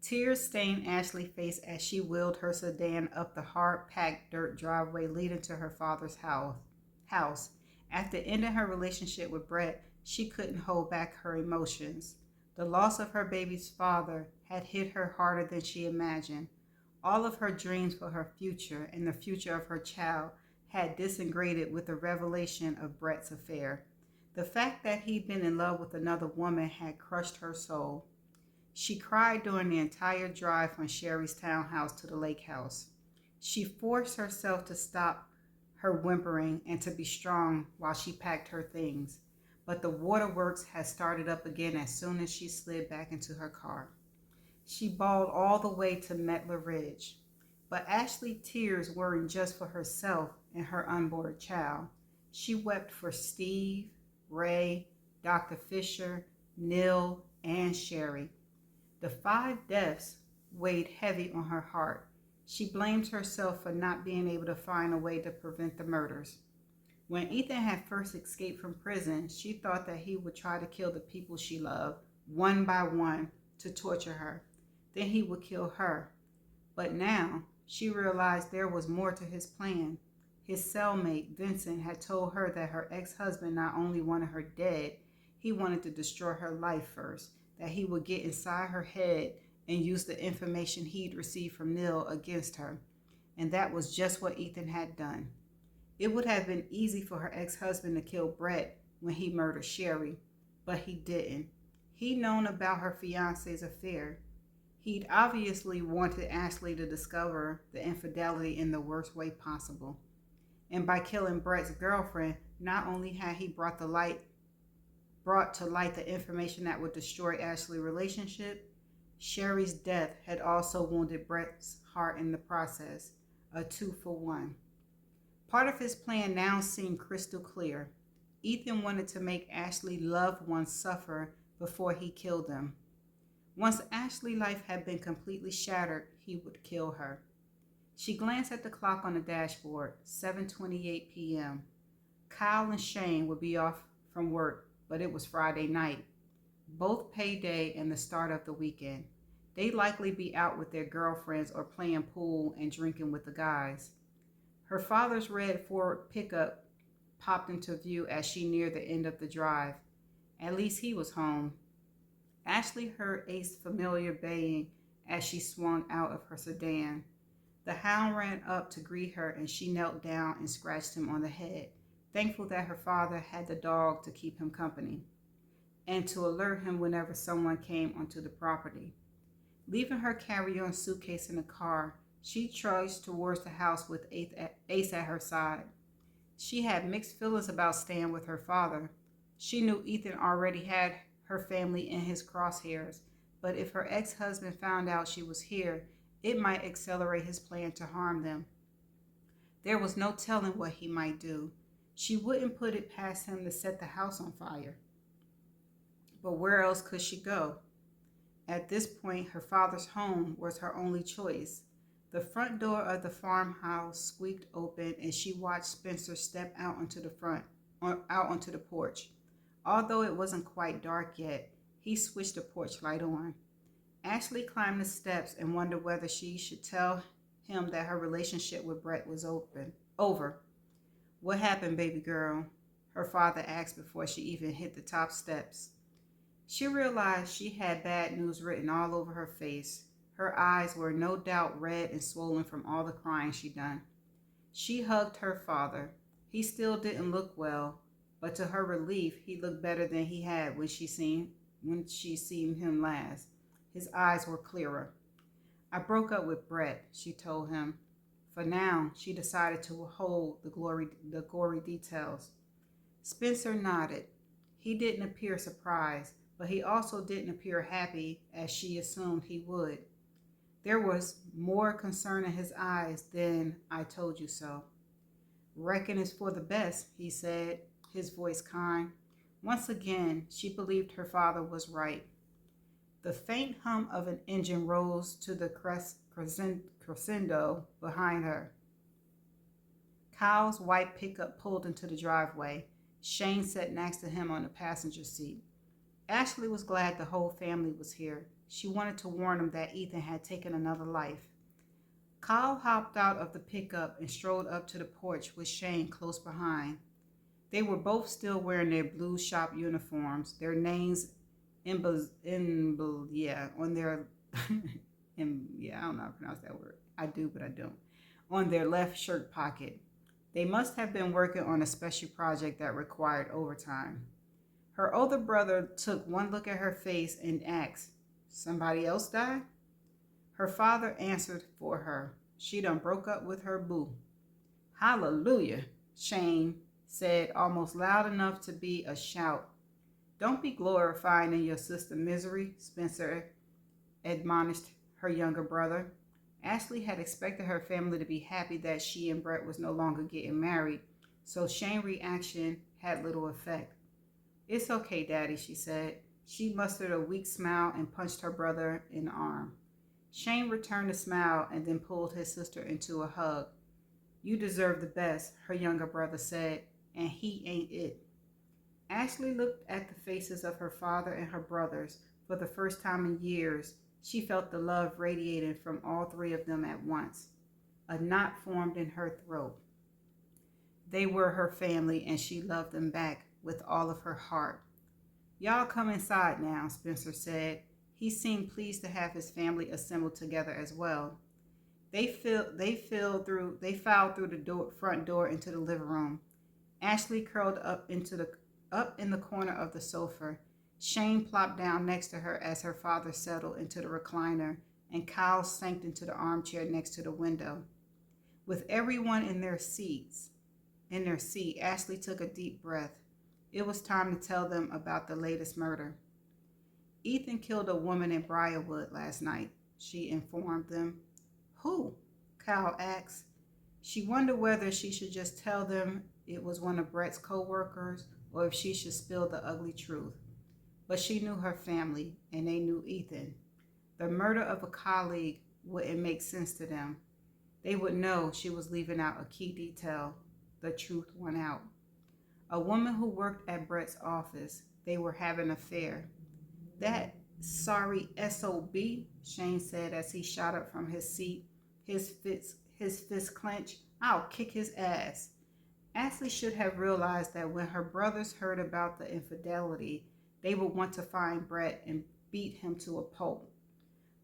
Tears stained Ashley's face as she wheeled her sedan up the hard-packed dirt driveway leading to her father's house. After ending her relationship with Brett, she couldn't hold back her emotions. The loss of her baby's father had hit her harder than she imagined. All of her dreams for her future and the future of her child had disintegrated with the revelation of Brett's affair. The fact that he'd been in love with another woman had crushed her soul. She cried during the entire drive from Sherry's townhouse to the lake house. She forced herself to stop her whimpering and to be strong while she packed her things. But the waterworks had started up again as soon as she slid back into her car. She bawled all the way to Metler Ridge. But Ashley's tears weren't just for herself and her unborn child. She wept for Steve, Ray, Dr. Fisher, Neil, and Sherry. The 5 deaths weighed heavy on her heart. She blamed herself for not being able to find a way to prevent the murders. When Ethan had first escaped from prison, she thought that he would try to kill the people she loved, one by one, to torture her. Then he would kill her. But now, she realized there was more to his plan. His cellmate, Vincent, had told her that her ex-husband not only wanted her dead, he wanted to destroy her life first, that he would get inside her head and use the information he'd received from Neil against her. And that was just what Ethan had done. It would have been easy for her ex-husband to kill Brett when he murdered Sherry, but he didn't. He'd known about her fiancé's affair. He'd obviously wanted Ashley to discover the infidelity in the worst way possible. And by killing Brett's girlfriend, not only had he brought to light the information that would destroy Ashley's relationship, Sherry's death had also wounded Brett's heart in the process, a 2-for-1. Part of his plan now seemed crystal clear. Ethan wanted to make Ashley's loved ones suffer before he killed them. Once Ashley's life had been completely shattered, he would kill her. She glanced at the clock on the dashboard, 7:28 p.m. Kyle and Shane would be off from work, but it was Friday night, both payday and the start of the weekend. They'd likely be out with their girlfriends or playing pool and drinking with the guys. Her father's red Ford pickup popped into view as she neared the end of the drive. At least he was home. Ashley heard Ace's familiar baying as she swung out of her sedan. The hound ran up to greet her and she knelt down and scratched him on the head, thankful that her father had the dog to keep him company and to alert him whenever someone came onto the property. Leaving her carry-on suitcase in the car, she trudged towards the house with Ace at her side. She had mixed feelings about staying with her father. She knew Ethan already had her family in his crosshairs, but if her ex-husband found out she was here, it might accelerate his plan to harm them. There was no telling what he might do. She wouldn't put it past him to set the house on fire. But where else could she go? At this point, her father's home was her only choice. The front door of the farmhouse squeaked open and she watched Spencer step out onto the porch. Although it wasn't quite dark yet, he switched the porch light on. Ashley climbed the steps and wondered whether she should tell him that her relationship with Brett was over. "What happened, baby girl?" her father asked before she even hit the top steps. She realized she had bad news written all over her face. Her eyes were no doubt red and swollen from all the crying she'd done. She hugged her father. He still didn't look well, but to her relief, he looked better than he had when she seen him last. His eyes were clearer. "I broke up with Brett," she told him. For now, she decided to hold the gory details. Spencer nodded. He didn't appear surprised, but he also didn't appear happy as she assumed he would. There was more concern in his eyes than "I told you so." "Reckon it's for the best," he said, his voice kind. Once again, she believed her father was right. The faint hum of an engine rose to the crescendo behind her. Kyle's white pickup pulled into the driveway. Shane sat next to him on the passenger seat. Ashley was glad the whole family was here. She wanted to warn them that Ethan had taken another life. Kyle hopped out of the pickup and strolled up to the porch with Shane close behind. They were both still wearing their blue shop uniforms, their names on their, I don't know how to pronounce that word. I do, but I don't. On their left shirt pocket. They must have been working on a special project that required overtime. Her older brother took one look at her face and asked, "Somebody else died?" Her father answered for her. "She done broke up with her boo." "Hallelujah," Shane said, almost loud enough to be a shout. "Don't be glorifying in your sister's misery," Spencer admonished her younger brother. Ashley had expected her family to be happy that she and Brett was no longer getting married, so Shane's reaction had little effect. "It's okay, Daddy," she said. She mustered a weak smile and punched her brother in the arm. Shane returned the smile and then pulled his sister into a hug. "You deserve the best," her younger brother said, "and he ain't it." Ashley looked at the faces of her father and her brothers. For the first time in years, she felt the love radiating from all three of them at once. A knot formed in her throat. They were her family, and she loved them back with all of her heart. "Y'all come inside now," Spencer said. He seemed pleased to have his family assembled together as well. They filed through the front door into the living room. Ashley curled up in the corner of the sofa. Shane plopped down next to her as her father settled into the recliner, and Kyle sank into the armchair next to the window. With everyone in their seat, Ashley took a deep breath. It was time to tell them about the latest murder. "Ethan killed a woman in Briarwood last night," she informed them. "Who?" Kyle asked. She wondered whether she should just tell them it was one of Brett's co-workers or if she should spill the ugly truth. But she knew her family, and they knew Ethan. The murder of a colleague wouldn't make sense to them. They would know she was leaving out a key detail. The truth won out. A woman who worked at Brett's office. They were having an affair. "That sorry SOB," Shane said as he shot up from his seat, his fist clenched. "I'll kick his ass." Ashley should have realized that when her brothers heard about the infidelity, they would want to find Brett and beat him to a pulp.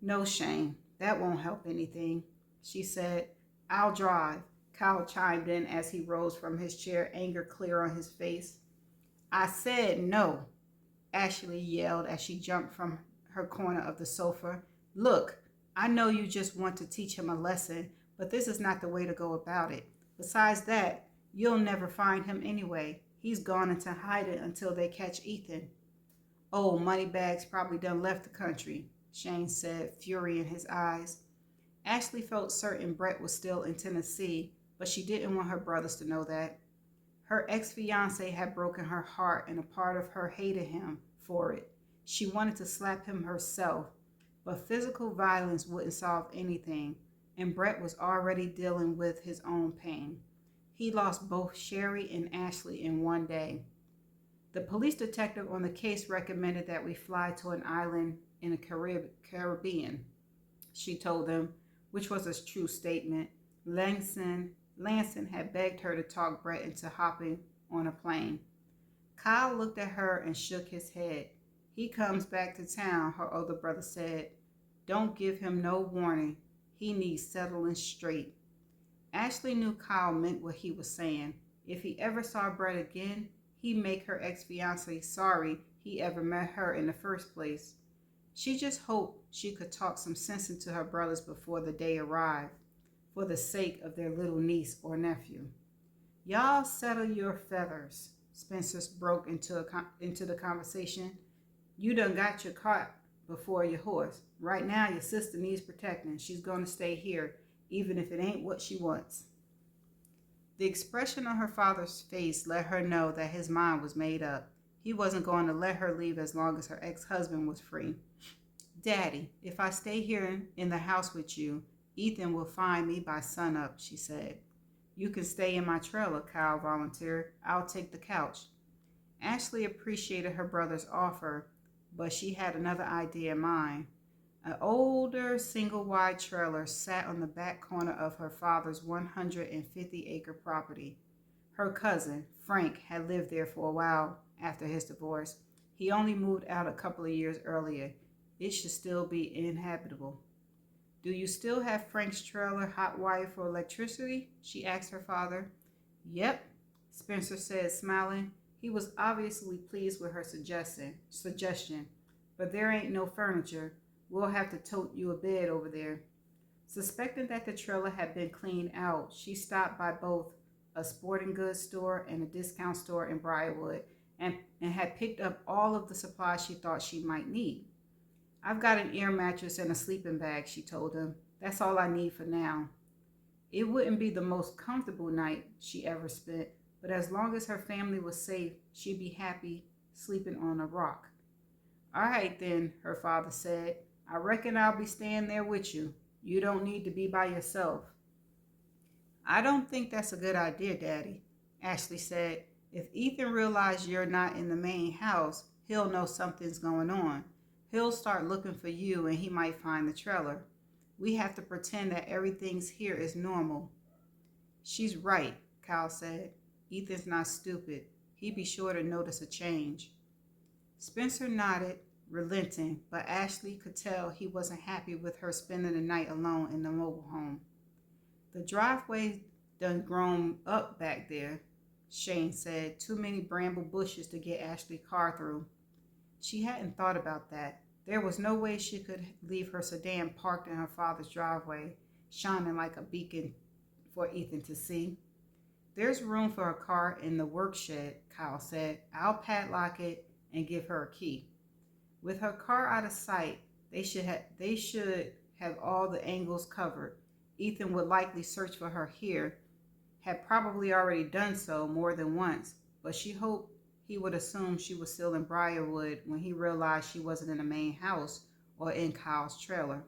"No, Shane, that won't help anything," she said. "I'll drive," Kyle chimed in as he rose from his chair, anger clear on his face. "I said no," Ashley yelled as she jumped from her corner of the sofa. "Look, I know you just want to teach him a lesson, but this is not the way to go about it. Besides that, you'll never find him anyway. He's gone into hiding until they catch Ethan." "Oh, Moneybags probably done left the country," Shane said, fury in his eyes. Ashley felt certain Brett was still in Tennessee, but she didn't want her brothers to know that. Her ex-fiancé had broken her heart, and a part of her hated him for it. She wanted to slap him herself, but physical violence wouldn't solve anything, and Brett was already dealing with his own pain. He lost both Sherry and Ashley in one day. "The police detective on the case recommended that we fly to an island in the Caribbean," she told them, which was a true statement. Lanson had begged her to talk Brett into hopping on a plane. Kyle looked at her and shook his head. "He comes back to town," her older brother said. "Don't give him no warning. He needs settling straight." Ashley knew Kyle meant what he was saying. If he ever saw Brett again, he'd make her ex-fiancé sorry he ever met her in the first place. She just hoped she could talk some sense into her brothers before the day arrived, for the sake of their little niece or nephew. "Y'all settle your feathers," Spencer broke into the conversation. "You done got your cart before your horse. Right now, your sister needs protecting. She's going to stay here, even if it ain't what she wants." The expression on her father's face let her know that his mind was made up. He wasn't going to let her leave as long as her ex-husband was free. "Daddy, if I stay here in the house with you, Ethan will find me by sunup," she said. "You can stay in my trailer," Kyle volunteered. "I'll take the couch." Ashley appreciated her brother's offer, but she had another idea in mind. An older single-wide trailer sat on the back corner of her father's 150-acre property. Her cousin, Frank, had lived there for a while after his divorce. He only moved out a couple of years earlier. It should still be inhabitable. Do you still have Frank's trailer hot wired for electricity? She asked her father. Yep, Spencer said, smiling. He was obviously pleased with her suggestion. But there ain't no furniture. We'll have to tote you a bed over there. Suspecting that the trailer had been cleaned out, she stopped by both a sporting goods store and a discount store in Briarwood and had picked up all of the supplies she thought she might need. I've got an air mattress and a sleeping bag, she told him. That's all I need for now. It wouldn't be the most comfortable night she ever spent, but as long as her family was safe, she'd be happy sleeping on a rock. All right then, her father said. I reckon I'll be staying there with you. You don't need to be by yourself. I don't think that's a good idea, Daddy, Ashley said. If Ethan realizes you're not in the main house, he'll know something's going on. He'll start looking for you and he might find the trailer. We have to pretend that everything's here is normal. She's right, Kyle said. Ethan's not stupid. He'd be sure to notice a change. Spencer nodded, relenting, but Ashley could tell he wasn't happy with her spending the night alone in the mobile home. The driveway done grown up back there, Shane said. Too many bramble bushes to get Ashley's car through. She hadn't thought about that. There was no way she could leave her sedan parked in her father's driveway, shining like a beacon for Ethan to see. There's room for a car in the work shed, Kyle said. I'll padlock it and give her a key. With her car out of sight, they should have all the angles covered. Ethan would likely search for her here, had probably already done so more than once, but she hoped he would assume she was still in Briarwood when he realized she wasn't in the main house or in Kyle's trailer.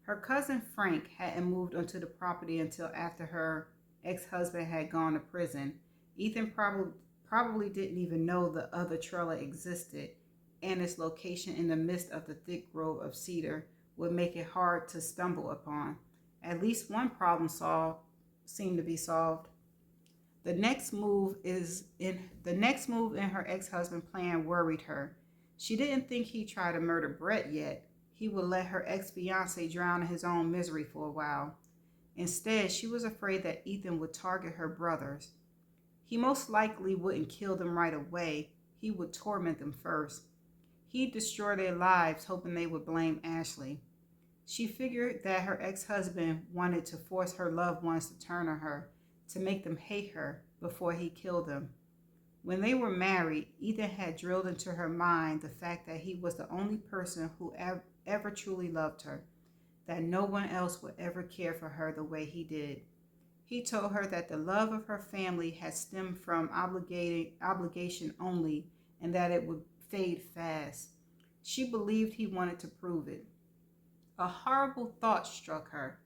Her cousin Frank hadn't moved onto the property until after her ex-husband had gone to prison. Ethan probably didn't even know the other trailer existed, and its location in the midst of the thick grove of cedar would make it hard to stumble upon. At least one problem seemed to be solved. The next move in her ex-husband's plan worried her. She didn't think he'd try to murder Brett yet. He would let her ex-fiancé drown in his own misery for a while. Instead, she was afraid that Ethan would target her brothers. He most likely wouldn't kill them right away. He would torment them first. He'd destroy their lives, hoping they would blame Ashley. She figured that her ex-husband wanted to force her loved ones to turn on her, to make them hate her before he killed them. When they were married, Ethan had drilled into her mind the fact that he was the only person who ever truly loved her, that no one else would ever care for her the way he did. He told her that the love of her family had stemmed from obligation only and that it would fade fast. She believed he wanted to prove it. A horrible thought struck her.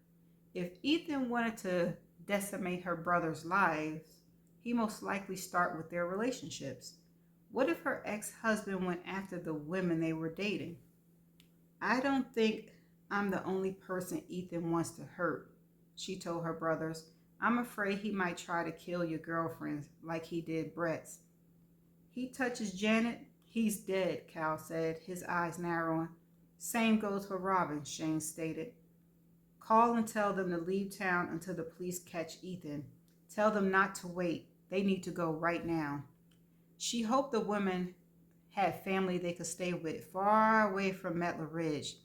If Ethan wanted to decimate her brothers' lives, he most likely start with their relationships. What if her ex-husband went after the women they were dating? I don't think I'm the only person Ethan wants to hurt, she told her brothers. I'm afraid he might try to kill your girlfriends like he did Brett's. He touches Janet, he's dead, Cal said, his eyes narrowing. Same goes for Robin, Shane stated. Call and tell them to leave town until the police catch Ethan. Tell them not to wait. They need to go right now. She hoped the women had family they could stay with, far away from Metler Ridge.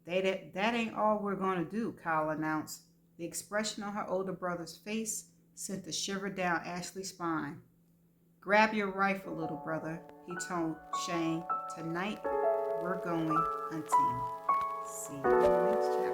That ain't all we're going to do, Kyle announced. The expression on her older brother's face sent a shiver down Ashley's spine. Grab your rifle, little brother, he told Shane. Tonight, we're going hunting. See you in the next chapter.